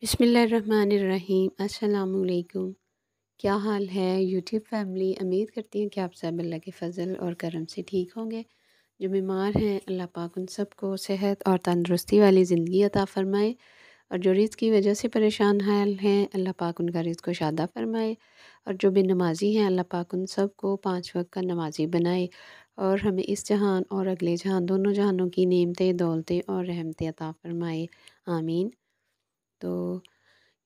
बिस्मिल्लाहिर्रहमानिर्रहीम। अस्सलामुअलैकुम। क्या हाल है यूट्यूब फैमिली। उम्मीद करती हूँ कि आप सब अल्लाह के फ़ज़ल और करम से ठीक होंगे। जो बीमार हैं अल्लाह पाक उन सबको सेहत और तंदुरुस्ती वाली ज़िंदगी अता फ़रमाए, और जो रिज़्क़ की वजह से परेशान हाल हैं अल्लाह पाक उनका रिज़्क़ को शादा फ़रमाए, और जो बेनमाज़ी हैं अल्लाह पाक उन सबको 5 वक़्त का नमाज़ी बनाए, और हमें इस जहान और अगले जहान दोनों जहानों की नेमतें, दौलतें और रहमतें अता फ़रमाए। आमीन। तो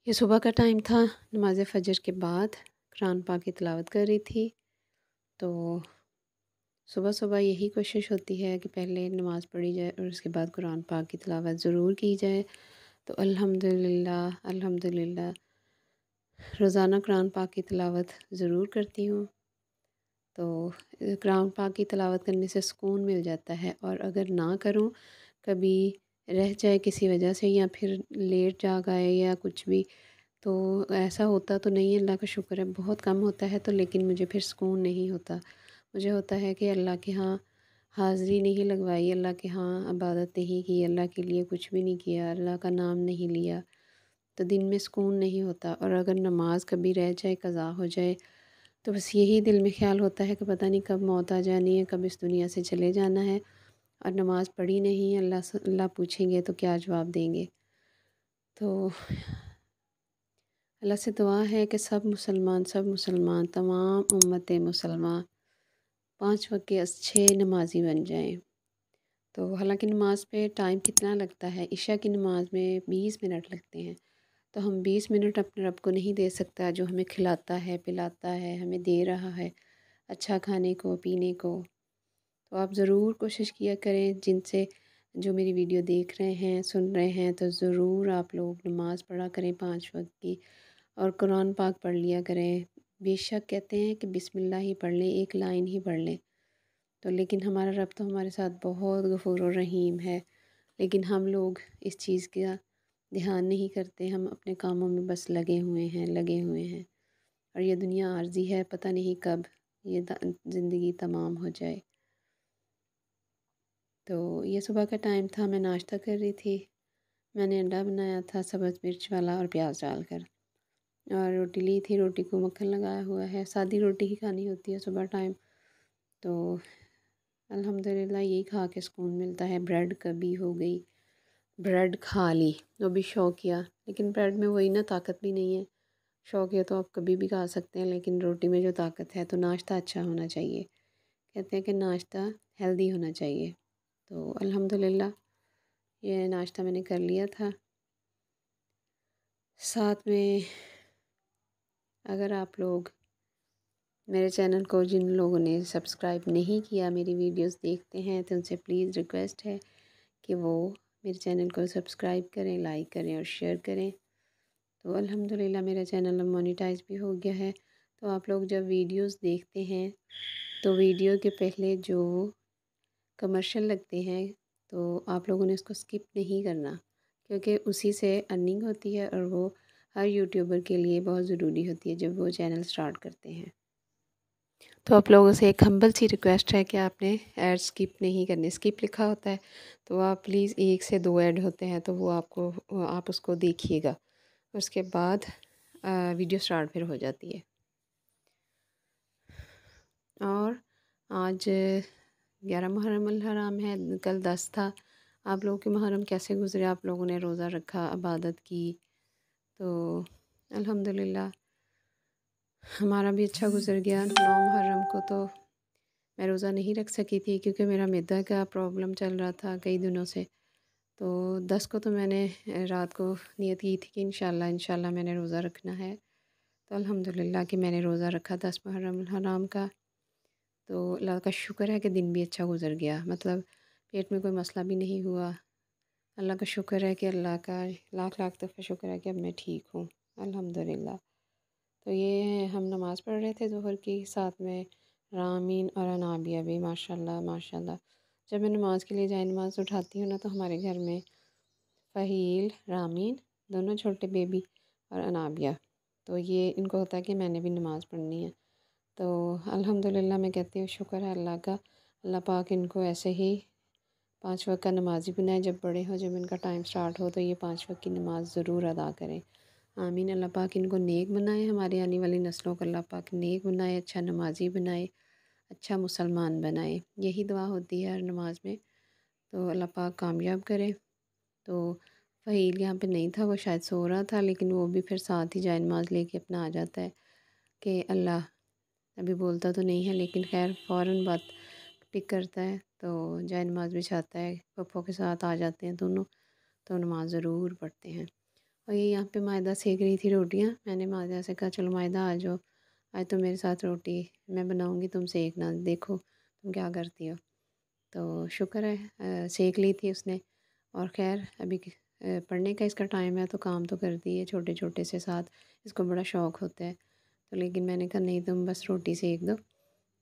ये सुबह का टाइम था, नमाज़ फ़जर के बाद कुरान पाक की तिलावत कर रही थी। तो सुबह सुबह यही कोशिश होती है कि पहले नमाज़ पढ़ी जाए और उसके बाद कुरान पाक की तिलावत ज़रूर की जाए। तो अल्हम्दुलिल्लाह अल्हम्दुलिल्लाह रोज़ाना कुरान पाक की तिलावत ज़रूर करती हूँ। तो कुरान पाक की तिलावत करने से सुकून मिल जाता है, और अगर ना करूँ, कभी रह जाए किसी वजह से या फिर लेट जाग आए या कुछ भी, तो ऐसा होता तो नहीं है, अल्लाह का शुक्र है बहुत कम होता है, तो लेकिन मुझे फिर सुकून नहीं होता। मुझे होता है कि अल्लाह के यहाँ हाज़िरी नहीं लगवाई, अल्लाह के यहाँ इबादत नहीं की, अल्लाह के लिए कुछ भी नहीं किया, अल्लाह का नाम नहीं लिया, तो दिन में सुकून नहीं होता। और अगर नमाज कभी रह जाए, क़ज़ा हो जाए, तो बस यही दिल में ख़्याल होता है कि पता नहीं कब मौत आ जानी है, कब इस दुनिया से चले जाना है, और नमाज़ पढ़ी नहीं है, अल्लाह पूछेंगे तो क्या जवाब देंगे। तो अल्लाह से दुआ है कि सब मुसलमान तमाम उम्मत मुसलमान 5 वक़्त के अच्छे नमाज़ी बन जाएँ। तो हालांकि नमाज पे टाइम कितना लगता है, इशा की नमाज में 20 मिनट लगते हैं, तो हम 20 मिनट अपने रब को नहीं दे सकता जो हमें खिलाता है, पिलाता है, हमें दे रहा है अच्छा खाने को, पीने को। तो आप ज़रूर कोशिश किया करें, जिनसे जो मेरी वीडियो देख रहे हैं, सुन रहे हैं, तो ज़रूर आप लोग नमाज़ पढ़ा करें 5 वक़्त की, और कुरान पाक पढ़ लिया करें। बेशक कहते हैं कि बिस्मिल्लाह ही पढ़ लें, एक लाइन ही पढ़ लें, तो लेकिन हमारा रब तो हमारे साथ बहुत गफ़ूर और रहीम है, लेकिन हम लोग इस चीज़ का ध्यान नहीं करते, हम अपने कामों में बस लगे हुए हैं, और ये दुनिया आर्ज़ी है, पता नहीं कब ये ज़िंदगी तमाम हो जाए। तो ये सुबह का टाइम था, मैं नाश्ता कर रही थी। मैंने अंडा बनाया था सब्ज़ मिर्च वाला और प्याज डालकर, और रोटी ली थी, रोटी को मक्खन लगाया हुआ है, सादी रोटी ही खानी होती है सुबह टाइम। तो अल्हम्दुलिल्लाह यही खा के सुकून मिलता है। ब्रेड कभी हो गई, ब्रेड खा ली, वो भी शौकिया, लेकिन ब्रेड में वही ना, ताकत भी नहीं है। शौकिया तो आप कभी भी खा सकते हैं, लेकिन रोटी में जो ताकत है, तो नाश्ता अच्छा होना चाहिए। कहते हैं कि नाश्ता हेल्दी होना चाहिए। तो अल्हम्दुलिल्लाह ये नाश्ता मैंने कर लिया था। साथ में अगर आप लोग मेरे चैनल को, जिन लोगों ने सब्सक्राइब नहीं किया, मेरी वीडियोस देखते हैं, तो उनसे प्लीज़ रिक्वेस्ट है कि वो मेरे चैनल को सब्सक्राइब करें, लाइक करें और शेयर करें। तो अल्हम्दुलिल्लाह मेरा चैनल अब मोनेटाइज भी हो गया है। तो आप लोग जब वीडियोस देखते हैं, तो वीडियो के पहले जो कमर्शियल लगते हैं, तो आप लोगों ने उसको स्किप नहीं करना, क्योंकि उसी से अर्निंग होती है, और वो हर यूट्यूबर के लिए बहुत ज़रूरी होती है जब वो चैनल स्टार्ट करते हैं। तो आप लोगों से एक हम्बल सी रिक्वेस्ट है कि आपने ऐड स्किप नहीं करने। स्किप लिखा होता है, तो आप प्लीज़ 1 से 2 ऐड होते हैं, तो वो आप उसको देखिएगा। उसके बाद वीडियो स्टार्ट फिर हो जाती है। और आज 11 मुहर्रम अल हराम है, कल 10 था। आप लोगों के मुहर्रम कैसे गुज़रे? आप लोगों ने रोज़ा रखा, इबादत की? तो अल्हम्दुलिल्लाह हमारा भी अच्छा गुज़र गया। 9 मुहर्रम को तो मैं रोज़ा नहीं रख सकी थी, क्योंकि मेरा मैदा का प्रॉब्लम चल रहा था कई दिनों से। तो 10 को तो मैंने रात को नियत की थी कि इंशाल्लाह इंशाल्लाह मैंने रोज़ा रखना है। तो अल्हम्दुलिल्लाह कि मैंने रोज़ा रखा 10 मुहर्रम अल हराम का। तो अल्लाह का शुक्र है कि दिन भी अच्छा गुज़र गया, मतलब पेट में कोई मसला भी नहीं हुआ। अल्लाह का शुक्र है कि अल्लाह का लाख लाख दफ़ा शुक्र है कि अब मैं ठीक हूँ, अल्हम्दुलिल्लाह। तो ये हम नमाज़ पढ़ रहे थे ज़ोहर की, साथ में रामीन और अनाबिया भी, माशाल्लाह माशाल्लाह। जब मैं नमाज़ के लिए जाए नमाज़ उठाती हूँ ना, तो हमारे घर में फ़हील, रामीन, दोनों छोटे बेबी, और अनाबिया, तो ये इनको होता है कि मैंने भी नमाज़ पढ़नी है। तो अल्हम्दुलिल्लाह मैं कहती हूँ शुक्र है अल्लाह का, अल्लाह पाक इनको ऐसे ही 5 वक्त का नमाज़ी बनाए जब बड़े हो, जब इनका टाइम स्टार्ट हो तो ये 5 वक्त की नमाज़ ज़रूर अदा करें। आमीन। अल्लाह पाक इनको नेक बनाए, हमारे आने वाली नस्लों को अल्लाह पाक नेक बनाए, अच्छा नमाज़ी बनाए, अच्छा मुसलमान बनाए। यही दुआ होती है हर नमाज में। तो अल्लाह पाक कामयाब करे। तो फ़हील यहाँ पे नहीं था, वो शायद सो रहा था, लेकिन वो भी फिर साथ ही जाए नमाज़ लेके अपना आ जाता है कि अल्लाह, अभी बोलता तो नहीं है लेकिन खैर फ़ौरन बात पिक करता है। तो जाए नमाज़ बिछाता है, पप्पो के साथ आ जाते हैं दोनों, तो नमाज़ ज़रूर पढ़ते हैं। और ये यहाँ पे मायदा सेक रही थी रोटियाँ। मैंने मायदा से कहा चलो मायदा आ जाओ, आज तो मेरे साथ रोटी मैं बनाऊँगी, तुम सेकना, देखो तुम क्या करती हो। तो शुक्र है सेक ली थी उसने। और ख़ैर अभी पढ़ने का इसका टाइम है तो काम तो करती है छोटे छोटे से साथ, इसको बड़ा शौक़ होता है। तो लेकिन मैंने कहा नहीं, तुम बस रोटी सेक दो।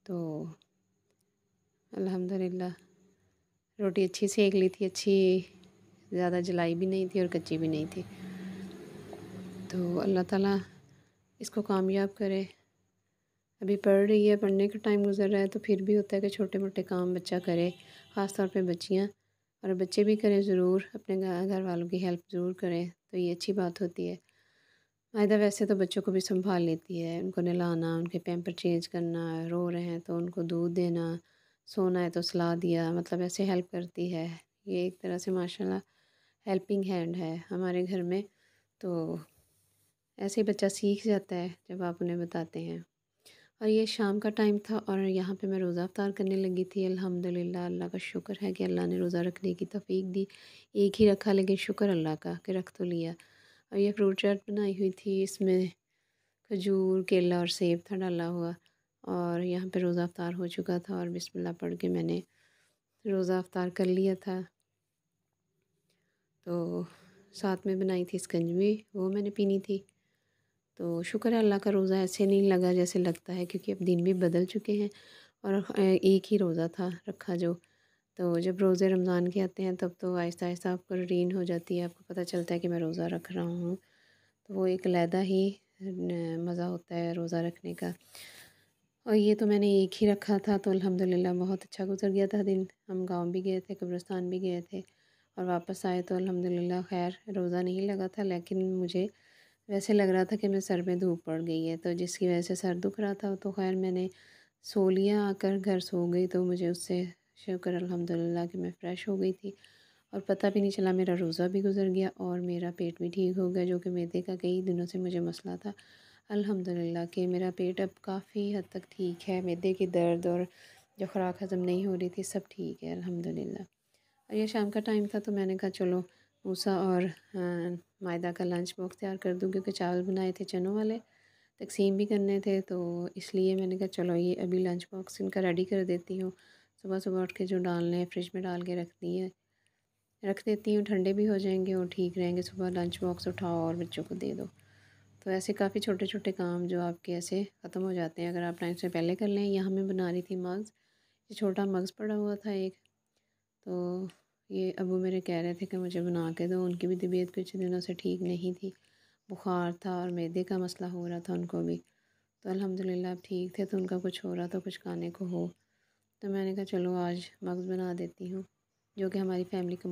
तो अल्हम्दुलिल्लाह रोटी अच्छी सेक ली थी, अच्छी, ज़्यादा जलाई भी नहीं थी और कच्ची भी नहीं थी। तो अल्लाह ताला इसको कामयाब करे। अभी पढ़ रही है, पढ़ने का टाइम गुज़र रहा है, तो फिर भी होता है कि छोटे मोटे काम बच्चा करे, ख़ास तौर पे बच्चियाँ और बच्चे भी करें ज़रूर, अपने घर वालों की हेल्प ज़रूर करें, तो ये अच्छी बात होती है। मायदा वैसे तो बच्चों को भी संभाल लेती है, उनको नहलाना, उनके पैम्पर चेंज करना, रो रहे हैं तो उनको दूध देना, सोना है तो सुला दिया, मतलब ऐसे हेल्प करती है। ये एक तरह से माशाल्लाह हेल्पिंग हैंड है हमारे घर में। तो ऐसे ही बच्चा सीख जाता है जब आप उन्हें बताते हैं। और ये शाम का टाइम था और यहाँ पे मैं रोज़ा अफ्तार करने लगी थी। अल्हम्दुलिल्लाह, अल्लाह का शुक्र है कि अल्लाह ने रोज़ा रखने की तौफ़ीक दी। एक ही रखा लेकिन शुक्र अल्लाह का कि रख तो लिया। और ये फ्रूट चाट बनाई हुई थी, इसमें खजूर, केला और सेब था डाला हुआ। और यहाँ पे रोज़ा अफ्तार हो चुका था और बिस्मिल्लाह पढ़ के मैंने रोज़ा अफ्तार कर लिया था। तो साथ में बनाई थी शिकंजी, वो मैंने पीनी थी। तो शुक्र है अल्लाह का, रोज़ा ऐसे नहीं लगा जैसे लगता है, क्योंकि अब दिन भी बदल चुके हैं और एक ही रोज़ा था रखा जो। तो जब रोज़े रमज़ान के आते हैं तब तो आहिस्ता आहिस्ता आपको रूटीन हो जाती है, आपको पता चलता है कि मैं रोज़ा रख रहा हूँ। तो वो एक अलहदा ही मज़ा होता है रोज़ा रखने का। और ये तो मैंने एक ही रखा था तो अल्हम्दुलिल्लाह बहुत अच्छा गुज़र गया था दिन। हम गाँव भी गए थे, कब्रिस्तान भी गए थे और वापस आए तो अल्हम्दुलिल्लाह खैर रोज़ा नहीं लगा था, लेकिन मुझे वैसे लग रहा था कि मेरे सर में धूप पड़ गई है, तो जिसकी वजह से सर दुख रहा था। तो खैर मैंने सो लिया, आकर घर सो गई, तो मुझे उससे शुक्र अल्हम्दुलिल्लाह कि मैं फ़्रेश हो गई थी और पता भी नहीं चला, मेरा रोज़ा भी गुज़र गया और मेरा पेट भी ठीक हो गया, जो कि मैदे का कई दिनों से मुझे मसला था। अल्हम्दुलिल्लाह कि मेरा पेट अब काफ़ी हद तक ठीक है, मैदे की दर्द और जो ख़ुराक हज़म नहीं हो रही थी सब ठीक है अल्हम्दुलिल्लाह। और ये शाम का टाइम था तो मैंने कहा चलो मूसा और मायदा का लंच बॉक्स तैयार कर दूँ, क्योंकि चावल बनाए थे चनों वाले, तकसीम भी करने थे, तो इसलिए मैंने कहा चलो ये अभी लंच बॉक्स इनका रेडी कर देती हूँ। सुबह सुबह उठ के जो डालने हैं फ्रिज में डाल के रख देती हूँ, ठंडे भी हो जाएंगे और ठीक रहेंगे। सुबह लंच बॉक्स उठाओ और बच्चों को दे दो। तो ऐसे काफ़ी छोटे छोटे काम जो आपके ऐसे ख़त्म हो जाते हैं अगर आप टाइम से पहले कर लें। यहाँ मैं बना रही थी मग्स, ये छोटा मग्स पड़ा हुआ था एक, तो ये अबू मेरे कह रहे थे कि मुझे बना के दो। उनकी भी तबीयत कुछ दिनों से ठीक नहीं थी, बुखार था और मैदे का मसला हो रहा था उनको भी। तो अल्हम्दुलिल्लाह अब ठीक थे, तो उनका कुछ हो रहा था, कुछ खाने को हो, तो मैंने कहा चलो आज मग्स बना देती हूँ, जो कि हमारी फैमिली का